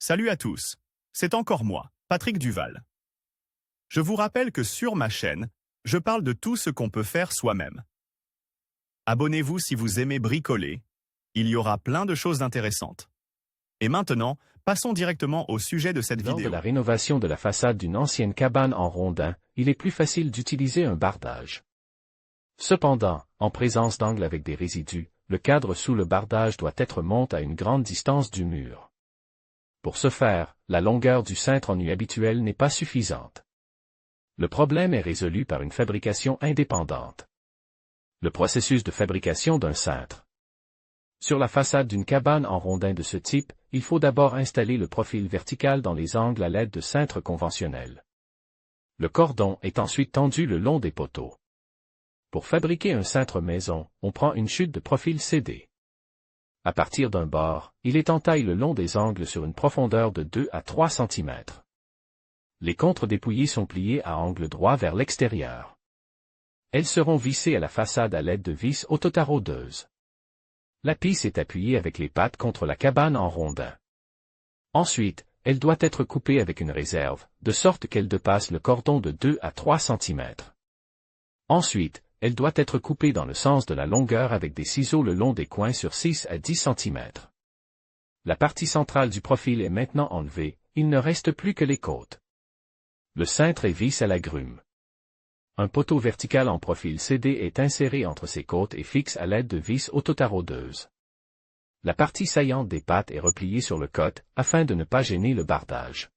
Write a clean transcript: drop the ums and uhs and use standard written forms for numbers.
Salut à tous, c'est encore moi, Patrick Duval. Je vous rappelle que sur ma chaîne, je parle de tout ce qu'on peut faire soi-même. Abonnez-vous si vous aimez bricoler, il y aura plein de choses intéressantes. Et maintenant, passons directement au sujet de cette Lors vidéo. de la rénovation de la façade d'une ancienne cabane en rondin, il est plus facile d'utiliser un bardage. Cependant, en présence d'angles avec des résidus, le cadre sous le bardage doit être monté à une grande distance du mur. Pour ce faire, la longueur du cintre en U habituel n'est pas suffisante. Le problème est résolu par une fabrication indépendante. Le processus de fabrication d'un cintre. Sur la façade d'une cabane en rondin de ce type, il faut d'abord installer le profil vertical dans les angles à l'aide de cintres conventionnels. Le cordon est ensuite tendu le long des poteaux. Pour fabriquer un cintre maison, on prend une chute de profil CD. À partir d'un bord, il est entaille le long des angles sur une profondeur de 2 à 3 cm. Les contre-dépouillés sont pliés à angle droit vers l'extérieur. Elles seront vissées à la façade à l'aide de vis autotaraudeuses. La pisse est appuyée avec les pattes contre la cabane en rondin. Ensuite, elle doit être coupée avec une réserve, de sorte qu'elle dépasse le cordon de 2 à 3 cm. Ensuite, elle doit être coupée dans le sens de la longueur avec des ciseaux le long des coins sur 6 à 10 cm. La partie centrale du profil est maintenant enlevée, il ne reste plus que les côtes. Le cintre est visse à la grume. Un poteau vertical en profil CD est inséré entre ces côtes et fixe à l'aide de vis autotaraudeuses. La partie saillante des pattes est repliée sur le côte, afin de ne pas gêner le bardage.